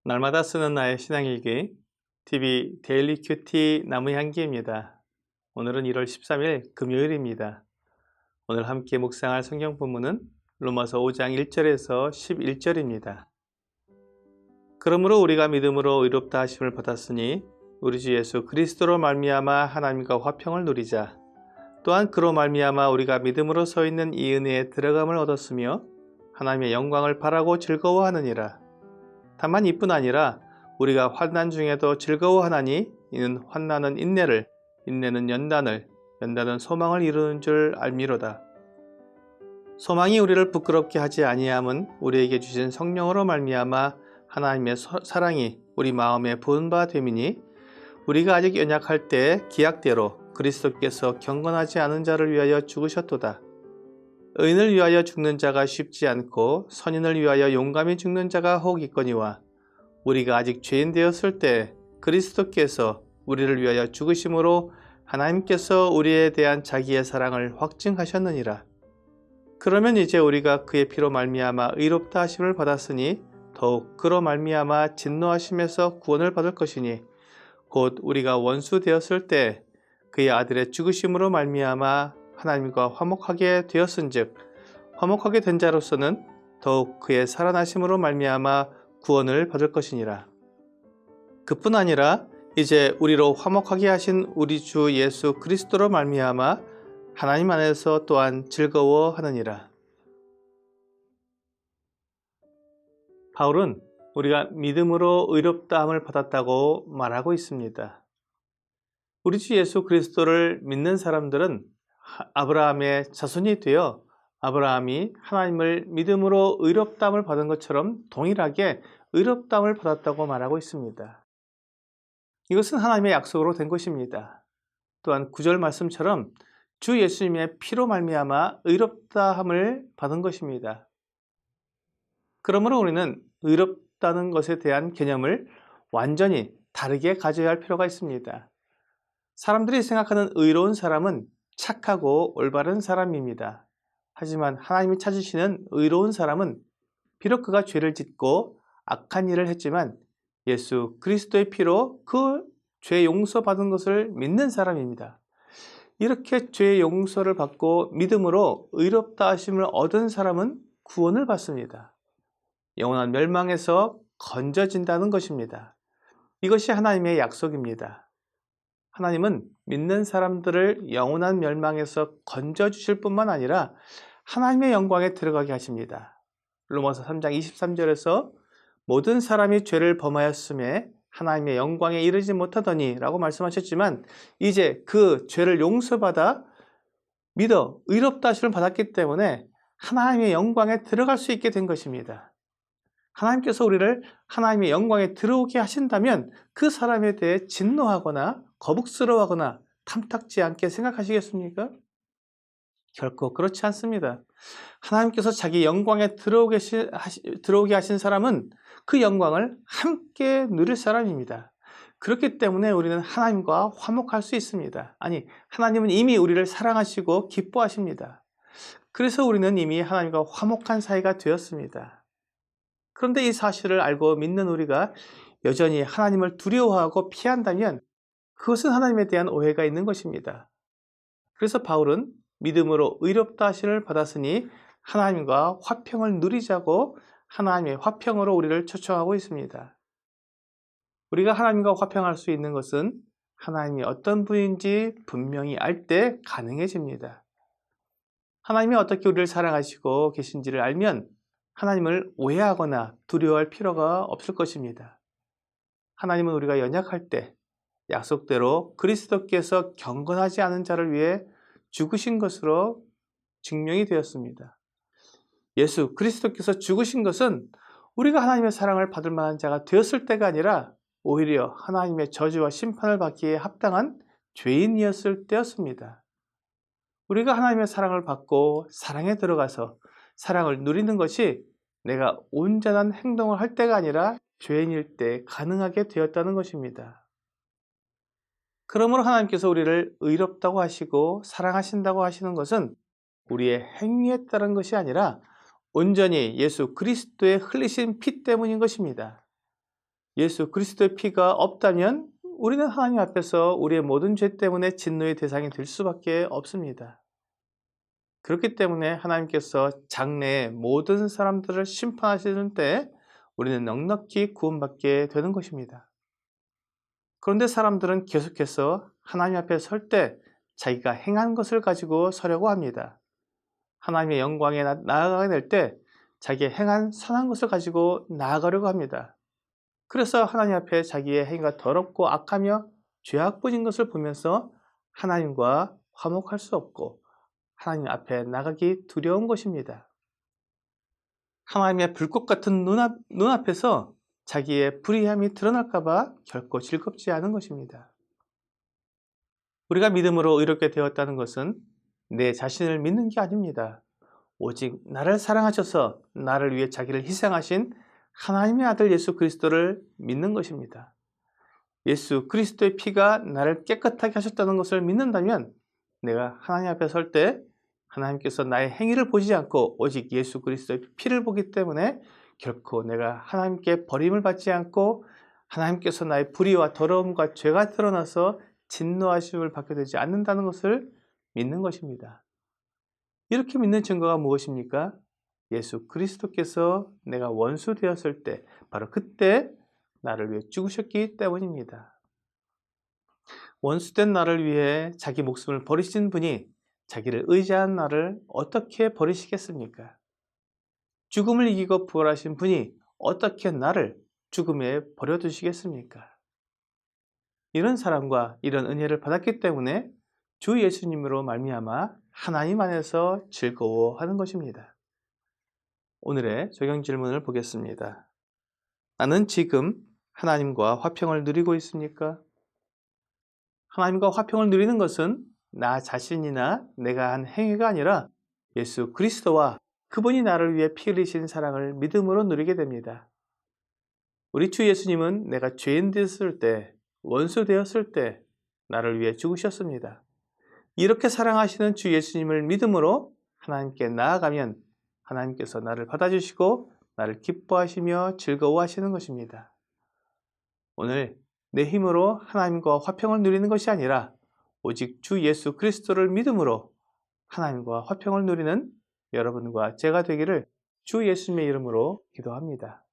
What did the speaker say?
날마다 쓰는 나의 신앙일기 TV 데일리 큐티 나무향기입니다. 오늘은 1월 13일 금요일입니다. 오늘 함께 묵상할 성경 본문은 로마서 5장 1절에서 11절입니다. 그러므로 우리가 믿음으로 의롭다 하심을 받았으니 우리 주 예수 그리스도로 말미암아 하나님과 화평을 누리자. 또한 그로 말미암아 우리가 믿음으로 서 있는 이 은혜에 들어감을 얻었으며 하나님의 영광을 바라고 즐거워하느니라. 다만 이뿐 아니라 우리가 환난 중에도 즐거워하나니 이는 환난은 인내를, 인내는 연단을, 연단은 소망을 이루는 줄 알미로다. 소망이 우리를 부끄럽게 하지 아니함은 우리에게 주신 성령으로 말미암아 하나님의 사랑이 우리 마음에 부은 바 됨이니 우리가 아직 연약할 때 기약대로 그리스도께서 경건하지 않은 자를 위하여 죽으셨도다. 의인을 위하여 죽는 자가 쉽지 않고 선인을 위하여 용감히 죽는 자가 혹 있거니와 우리가 아직 죄인 되었을 때 그리스도께서 우리를 위하여 죽으심으로 하나님께서 우리에 대한 자기의 사랑을 확증하셨느니라. 그러면 이제 우리가 그의 피로 말미암아 의롭다 하심을 받았으니 더욱 그로 말미암아 진노하심에서 구원을 받을 것이니 곧 우리가 원수 되었을 때 그의 아들의 죽으심으로 말미암아 하나님과 화목하게 되었은즉 화목하게 된 자로서는 더욱 그의 살아나심으로 말미암아 구원을 받을 것이니라. 그뿐 아니라 이제 우리로 화목하게 하신 우리 주 예수 그리스도로 말미암아 하나님 안에서 또한 즐거워하느니라. 바울은 우리가 믿음으로 의롭다함을 받았다고 말하고 있습니다. 우리 주 예수 그리스도를 믿는 사람들은 아브라함의 자손이 되어 아브라함이 하나님을 믿음으로 의롭다함을 받은 것처럼 동일하게 의롭다함을 받았다고 말하고 있습니다. 이것은 하나님의 약속으로 된 것입니다. 또한 9절 말씀처럼 주 예수님의 피로 말미암아 의롭다함을 받은 것입니다. 그러므로 우리는 의롭다는 것에 대한 개념을 완전히 다르게 가져야 할 필요가 있습니다. 사람들이 생각하는 의로운 사람은 착하고 올바른 사람입니다. 하지만 하나님이 찾으시는 의로운 사람은 비록 그가 죄를 짓고 악한 일을 했지만 예수 그리스도의 피로 그 죄 용서받은 것을 믿는 사람입니다. 이렇게 죄 용서를 받고 믿음으로 의롭다 하심을 얻은 사람은 구원을 받습니다. 영원한 멸망에서 건져진다는 것입니다. 이것이 하나님의 약속입니다. 하나님은 믿는 사람들을 영원한 멸망에서 건져주실 뿐만 아니라 하나님의 영광에 들어가게 하십니다. 로마서 3장 23절에서 모든 사람이 죄를 범하였음에 하나님의 영광에 이르지 못하더니 라고 말씀하셨지만 이제 그 죄를 용서받아 믿어 의롭다 하심을 받았기 때문에 하나님의 영광에 들어갈 수 있게 된 것입니다. 하나님께서 우리를 하나님의 영광에 들어오게 하신다면 그 사람에 대해 진노하거나 거북스러워하거나 탐탁지 않게 생각하시겠습니까? 결코 그렇지 않습니다. 하나님께서 자기 영광에 들어오게 하신 사람은 그 영광을 함께 누릴 사람입니다. 그렇기 때문에 우리는 하나님과 화목할 수 있습니다. 아니, 하나님은 이미 우리를 사랑하시고 기뻐하십니다. 그래서 우리는 이미 하나님과 화목한 사이가 되었습니다. 그런데 이 사실을 알고 믿는 우리가 여전히 하나님을 두려워하고 피한다면 그것은 하나님에 대한 오해가 있는 것입니다. 그래서 바울은 믿음으로 의롭다 하심을 받았으니 하나님과 화평을 누리자고 하나님의 화평으로 우리를 초청하고 있습니다. 우리가 하나님과 화평할 수 있는 것은 하나님이 어떤 분인지 분명히 알 때 가능해집니다. 하나님이 어떻게 우리를 사랑하시고 계신지를 알면 하나님을 오해하거나 두려워할 필요가 없을 것입니다. 하나님은 우리가 연약할 때 약속대로 그리스도께서 경건하지 않은 자를 위해 죽으신 것으로 증명이 되었습니다. 예수 그리스도께서 죽으신 것은 우리가 하나님의 사랑을 받을 만한 자가 되었을 때가 아니라 오히려 하나님의 저주와 심판을 받기에 합당한 죄인이었을 때였습니다. 우리가 하나님의 사랑을 받고 사랑에 들어가서 사랑을 누리는 것이 내가 온전한 행동을 할 때가 아니라 죄인일 때 가능하게 되었다는 것입니다. 그러므로 하나님께서 우리를 의롭다고 하시고 사랑하신다고 하시는 것은 우리의 행위에 따른 것이 아니라 온전히 예수 그리스도의 흘리신 피 때문인 것입니다. 예수 그리스도의 피가 없다면 우리는 하나님 앞에서 우리의 모든 죄 때문에 진노의 대상이 될 수밖에 없습니다. 그렇기 때문에 하나님께서 장래의 모든 사람들을 심판하시는 때 우리는 넉넉히 구원받게 되는 것입니다. 그런데 사람들은 계속해서 하나님 앞에 설 때 자기가 행한 것을 가지고 서려고 합니다. 하나님의 영광에 나아가게 될 때 자기의 행한 선한 것을 가지고 나아가려고 합니다. 그래서 하나님 앞에 자기의 행위가 더럽고 악하며 죄악뿐인 것을 보면서 하나님과 화목할 수 없고 하나님 앞에 나가기 두려운 것입니다. 하나님의 불꽃 같은 눈앞에서 자기의 불의함이 드러날까 봐 결코 즐겁지 않은 것입니다. 우리가 믿음으로 의롭게 되었다는 것은 내 자신을 믿는 게 아닙니다. 오직 나를 사랑하셔서 나를 위해 자기를 희생하신 하나님의 아들 예수 그리스도를 믿는 것입니다. 예수 그리스도의 피가 나를 깨끗하게 하셨다는 것을 믿는다면 내가 하나님 앞에 설 때 하나님께서 나의 행위를 보지 않고 오직 예수 그리스도의 피를 보기 때문에 결코 내가 하나님께 버림을 받지 않고 하나님께서 나의 불의와 더러움과 죄가 드러나서 진노하심을 받게 되지 않는다는 것을 믿는 것입니다. 이렇게 믿는 증거가 무엇입니까? 예수 그리스도께서 내가 원수 되었을 때 바로 그때 나를 위해 죽으셨기 때문입니다. 원수된 나를 위해 자기 목숨을 버리신 분이 자기를 의지한 나를 어떻게 버리시겠습니까? 죽음을 이기고 부활하신 분이 어떻게 나를 죽음에 버려두시겠습니까? 이런 사랑과 이런 은혜를 받았기 때문에 주 예수님으로 말미암아 하나님 안에서 즐거워하는 것입니다. 오늘의 적용 질문을 보겠습니다. 나는 지금 하나님과 화평을 누리고 있습니까? 하나님과 화평을 누리는 것은 나 자신이나 내가 한 행위가 아니라 예수 그리스도와 그분이 나를 위해 피 흘리신 사랑을 믿음으로 누리게 됩니다. 우리 주 예수님은 내가 죄인 되었을 때, 원수 되었을 때 나를 위해 죽으셨습니다. 이렇게 사랑하시는 주 예수님을 믿음으로 하나님께 나아가면 하나님께서 나를 받아주시고 나를 기뻐하시며 즐거워하시는 것입니다. 오늘 내 힘으로 하나님과 화평을 누리는 것이 아니라 오직 주 예수 그리스도를 믿음으로 하나님과 화평을 누리는 여러분과 제가 되기를 주 예수님의 이름으로 기도합니다.